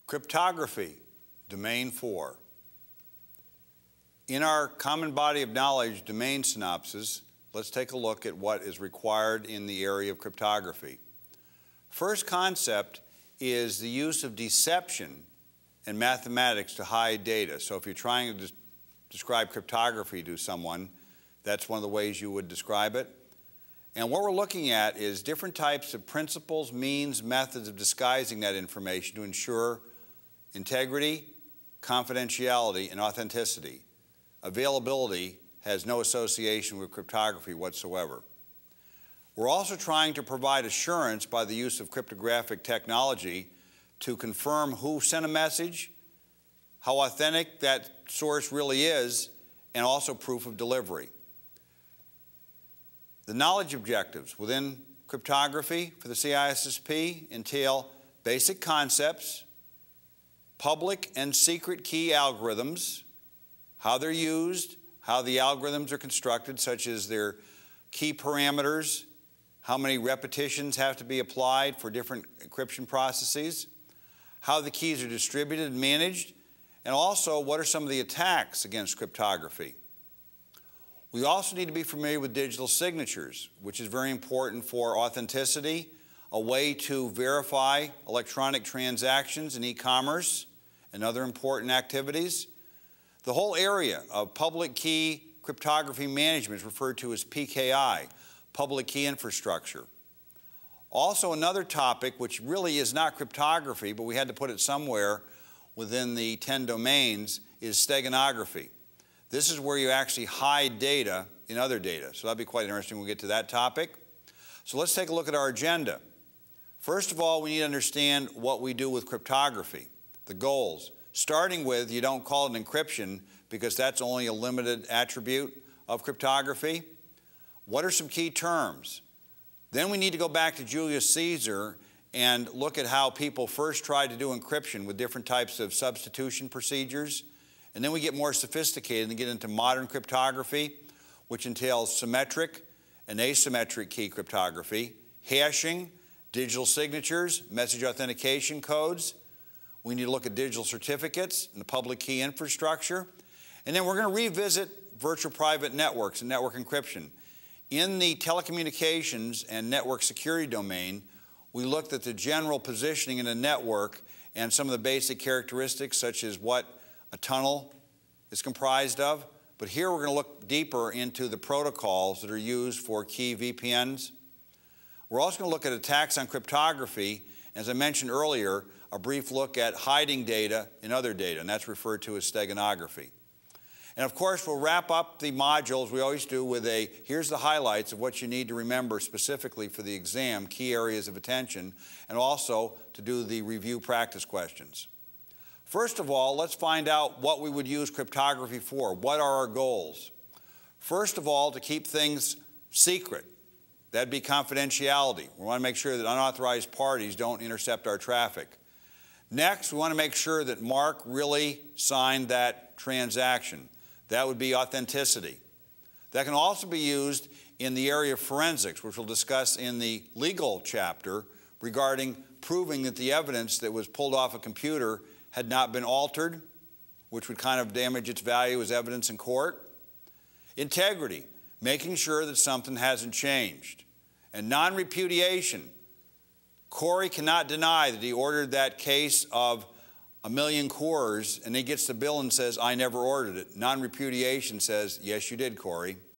Cryptography, Domain 4. In our common body of knowledge domain synopsis, let's take a look at what is required in the area of cryptography. First concept is the use of deception and mathematics to hide data. So if you're trying to describe cryptography to someone, that's one of the ways you would describe it. And what we're looking at is different types of principles, means, methods of disguising that information to ensure integrity, confidentiality, and authenticity. Availability has no association with cryptography whatsoever. We're also trying to provide assurance by the use of cryptographic technology to confirm who sent a message, how authentic that source really is, and also proof of delivery. The knowledge objectives within cryptography for the CISSP entail basic concepts, public and secret key algorithms, how they're used, how the algorithms are constructed, such as their key parameters, how many repetitions have to be applied for different encryption processes, how the keys are distributed and managed, and also what are some of the attacks against cryptography. We also need to be familiar with digital signatures, which is very important for authenticity, a way to verify electronic transactions in e-commerce and other important activities. The whole area of public key cryptography management is referred to as PKI, public key infrastructure. Also another topic which really is not cryptography, but we had to put it somewhere within the 10 domains, is steganography. This is where you actually hide data in other data. So that'll be quite interesting when we get to that topic. So let's take a look at our agenda. First of all, we need to understand what we do with cryptography, the goals. Starting with, you don't call it encryption because that's only a limited attribute of cryptography. What are some key terms? Then we need to go back to Julius Caesar and look at how people first tried to do encryption with different types of substitution procedures. And then we get more sophisticated and get into modern cryptography, which entails symmetric and asymmetric key cryptography, hashing, digital signatures, message authentication codes. We need to look at digital certificates and the public key infrastructure. And then we're going to revisit virtual private networks and network encryption. In the telecommunications and network security domain, we looked at the general positioning in a network and some of the basic characteristics, such as what a tunnel is comprised of. But here we're going to look deeper into the protocols that are used for key VPNs. We're also going to look at attacks on cryptography. As I mentioned earlier, a brief look at hiding data in other data, and that's referred to as steganography. And of course, we'll wrap up the modules, we always do, with a, here's the highlights of what you need to remember specifically for the exam, key areas of attention, and also to do the review practice questions. First of all, let's find out what we would use cryptography for. What are our goals? First of all, to keep things secret. That'd be confidentiality. We want to make sure that unauthorized parties don't intercept our traffic. Next, we want to make sure that Mark really signed that transaction. That would be authenticity. That can also be used in the area of forensics, which we'll discuss in the legal chapter regarding proving that the evidence that was pulled off a computer had not been altered, which would kind of damage its value as evidence in court. Integrity, making sure that something hasn't changed. And non-repudiation. Corey cannot deny that he ordered that case of 1,000,000 cores, and he gets the bill and says, I never ordered it. Non-repudiation says, yes, you did, Corey.